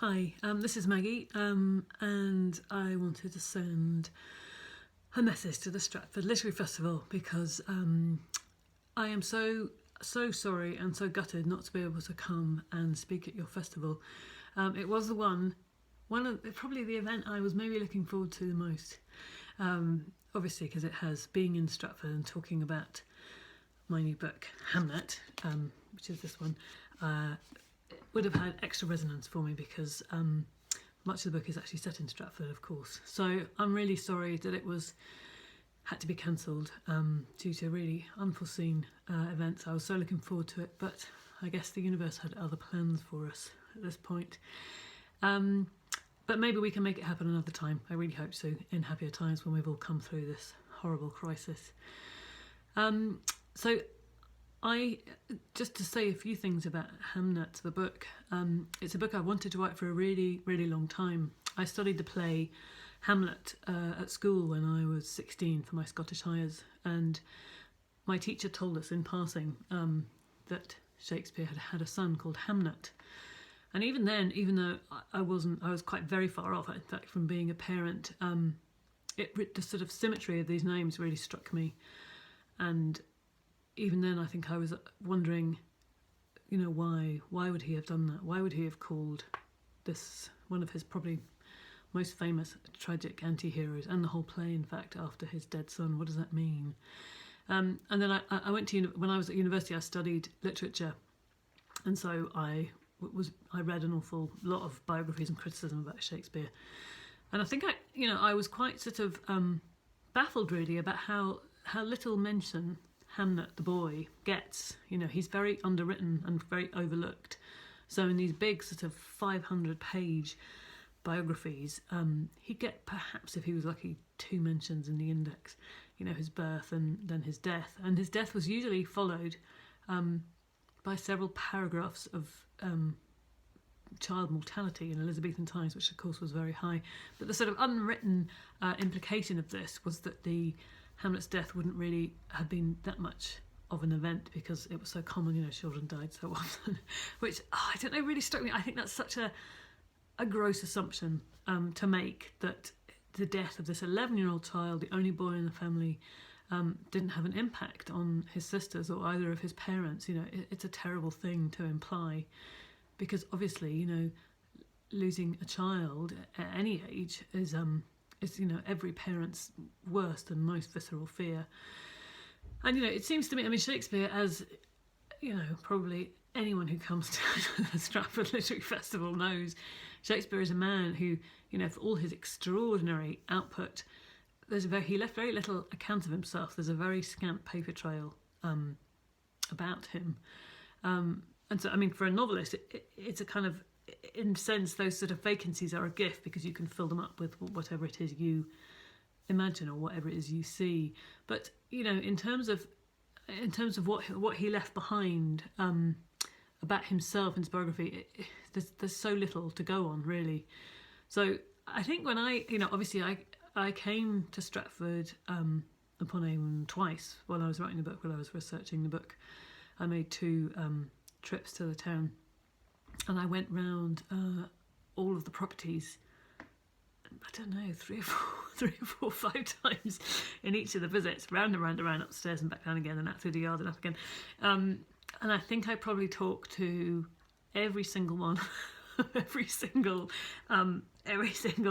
Hi, this is Maggie, and I wanted to send a message to the Stratford Literary Festival because I am so sorry and so gutted not to be able to come and speak at your festival. It was the one of probably the event I was maybe looking forward to the most, obviously because it has being in Stratford and talking about my new book, Hamnet, which is this one. Would have had extra resonance for me because much of the book is actually set in Stratford, of course. So I'm really sorry that it had to be cancelled due to really unforeseen events. I was so looking forward to it, but I guess the universe had other plans for us at this point. But maybe we can make it happen another time. I really hope so, in happier times when we've all come through this horrible crisis. So just to say a few things about Hamnet, the book. It's a book I wanted to write for a really, really long time. I studied the play Hamlet at school when I was 16 for my Scottish Highers, and my teacher told us in passing that Shakespeare had a son called Hamnet. And even then, even though I was quite very far off, in fact, from being a parent, the sort of symmetry of these names really struck me. And even then, I think I was wondering, why would he have done that? Why would he have called this one of his probably most famous tragic anti-heroes, and the whole play, in fact, after his dead son? What does that mean? And then I went to, when I was at university, I studied literature, and so I read an awful lot of biographies and criticism about Shakespeare, and I think I was quite sort of baffled really about how little mention Hamnet the boy gets. He's very underwritten and very overlooked. So in these big sort of 500-page biographies, he'd get, perhaps if he was lucky, 2 mentions in the index. His birth and then his death. And his death was usually followed by several paragraphs of child mortality in Elizabethan times, which of course was very high. But the sort of unwritten implication of this was that Hamlet's death wouldn't really have been that much of an event because it was so common, children died so often, which I don't know, really struck me. I think that's such a gross assumption to make, that the death of this 11-year-old child, the only boy in the family, didn't have an impact on his sisters or either of his parents. It's a terrible thing to imply, because obviously, losing a child at any age is every parent's worst and most visceral fear. And it seems to me, Shakespeare, as probably anyone who comes to the Stratford Literary Festival knows, Shakespeare is a man who, for all his extraordinary output, he left very little account of himself. There's a very scant paper trail about him. And so, for a novelist, it's a kind of, in a sense, those sort of vacancies are a gift because you can fill them up with whatever it is you imagine or whatever it is you see. But in terms of what he left behind about himself in his biography, there's so little to go on really. So I think when obviously I came to Stratford upon Avon twice while I was writing the book, while I was researching the book. I made 2 trips to the town. And I went round all of the properties, I don't know, 3 or 4 or 5 times in each of the visits, round and round and round, upstairs and back down again, and out through the yard and up again. And I think I probably talked to every single one, every single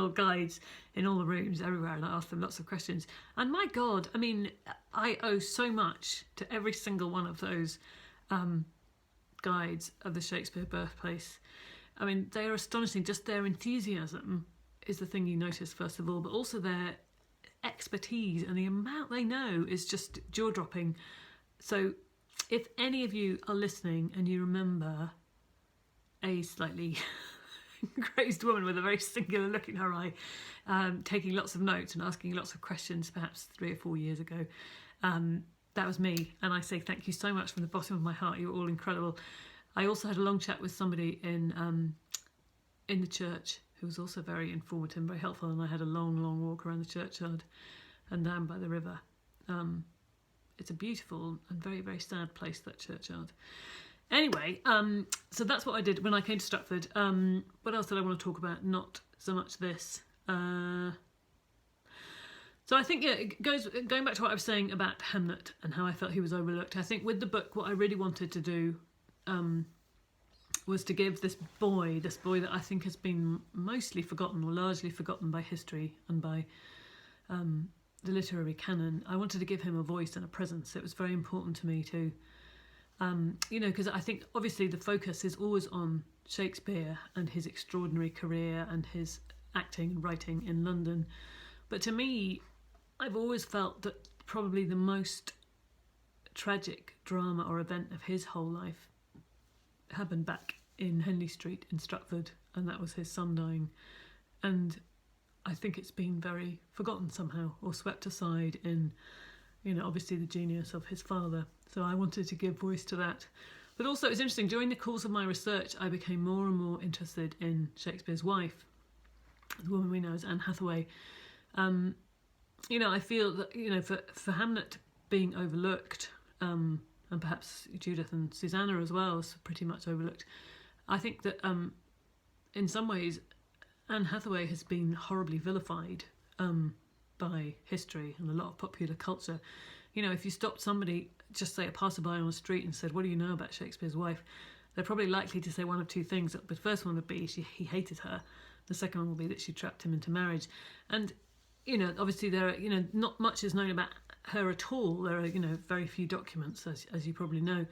guides in all the rooms, everywhere, and I asked them lots of questions. And my God, I owe so much to every single one of those guides of the Shakespeare birthplace. They are astonishing. Just their enthusiasm is the thing you notice first of all, but also their expertise and the amount they know is just jaw-dropping. So if any of you are listening and you remember a slightly crazed woman with a very singular look in her eye, taking lots of notes and asking lots of questions, perhaps 3 or 4 years ago, that was me, and I say thank you so much from the bottom of my heart. You were all incredible. I also had a long chat with somebody in the church who was also very informative and very helpful, and I had a long walk around the churchyard and down by the river. It's a beautiful and very, very sad place, that churchyard. Anyway, so that's what I did when I came to Stratford. What else did I want to talk about? Not so much this. So I think, yeah, going back to what I was saying about Hamnet and how I felt he was overlooked. I think with the book, what I really wanted to do was to give this boy that I think has been mostly forgotten or largely forgotten by history and by the literary canon. I wanted to give him a voice and a presence. It was very important to me to, because I think obviously the focus is always on Shakespeare and his extraordinary career and his acting and writing in London. But to me, I've always felt that probably the most tragic drama or event of his whole life happened back in Henley Street in Stratford, and that was his son dying. And I think it's been very forgotten somehow or swept aside in, obviously the genius of his father. So I wanted to give voice to that. But also it's interesting, during the course of my research, I became more and more interested in Shakespeare's wife, the woman we know as Anne Hathaway. I feel that, for Hamnet being overlooked, and perhaps Judith and Susanna as well is pretty much overlooked, I think that in some ways Anne Hathaway has been horribly vilified by history and a lot of popular culture. If you stopped somebody, just say a passerby on the street, and said, what do you know about Shakespeare's wife? They're probably likely to say one of two things. The first one would be he hated her. The second one will be that she trapped him into marriage. And obviously there are, not much is known about her at all. There are, very few documents, as you probably know.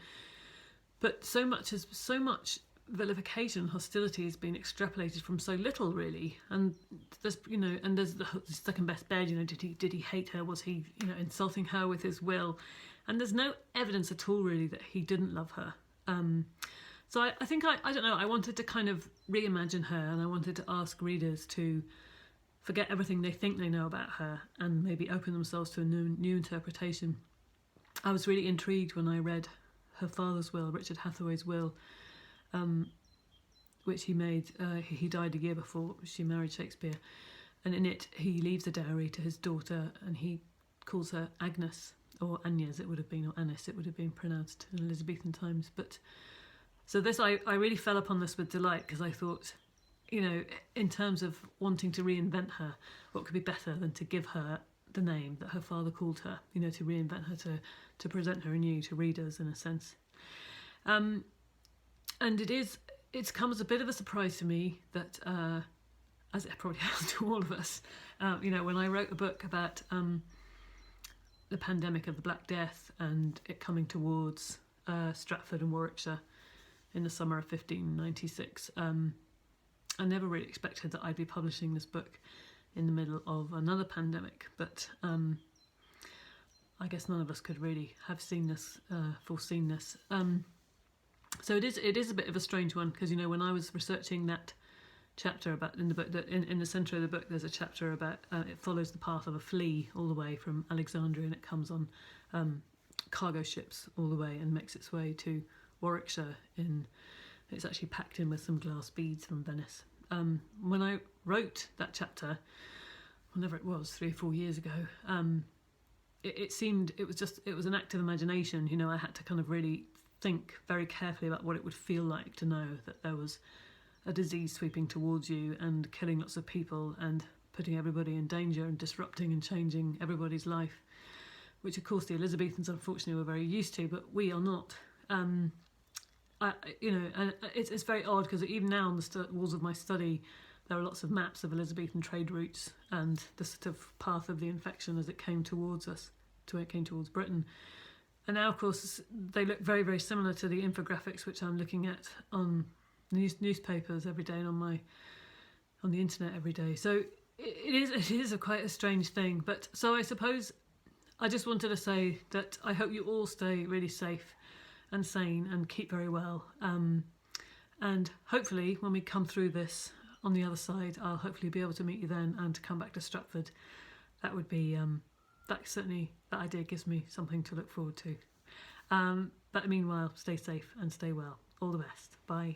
But so much vilification, hostility has been extrapolated from so little, really. And there's, there's the second best bed. Did he hate her? Was he, insulting her with his will? And there's no evidence at all, really, that he didn't love her. So I think I don't know. I wanted to kind of reimagine her, and I wanted to ask readers to forget everything they think they know about her and maybe open themselves to a new interpretation. I was really intrigued when I read her father's will, Richard Hathaway's will, which he made. He died a year before she married Shakespeare, and in it he leaves a dowry to his daughter, and he calls her Agnes, or Agnes it would have been, or Annis it would have been pronounced in Elizabethan times. But so this, I really fell upon this with delight, because I thought, in terms of wanting to reinvent her, what could be better than to give her the name that her father called her, to reinvent her, to present her anew to readers, in a sense. And it's come as a bit of a surprise to me that, as it probably has to all of us, when I wrote a book about the pandemic of the Black Death and it coming towards Stratford and Warwickshire in the summer of 1596, I never really expected that I'd be publishing this book in the middle of another pandemic, but I guess none of us could really have seen this, foreseen this. So it is a bit of a strange one, because when I was researching that chapter about in the book, that in the centre of the book there's a chapter about it follows the path of a flea all the way from Alexandria, and it comes on cargo ships all the way and makes its way to Warwickshire. It's actually packed in with some glass beads from Venice. When I wrote that chapter, whenever it was, 3 or 4 years ago, it seemed it was an act of imagination. I had to kind of really think very carefully about what it would feel like to know that there was a disease sweeping towards you and killing lots of people and putting everybody in danger and disrupting and changing everybody's life, which of course the Elizabethans unfortunately were very used to, but we are not. And it's very odd, because even now on the walls of my study there are lots of maps of Elizabethan trade routes and the sort of path of the infection as it came towards us, it came towards Britain. And now, of course, they look very, very similar to the infographics which I'm looking at on newspapers every day and on the internet every day. So it is quite a strange thing. But so I suppose I just wanted to say that I hope you all stay really safe and sane and keep very well. And hopefully when we come through this on the other side, I'll hopefully be able to meet you then and to come back to Stratford. That would be, that idea gives me something to look forward to. But meanwhile, stay safe and stay well. All the best. Bye.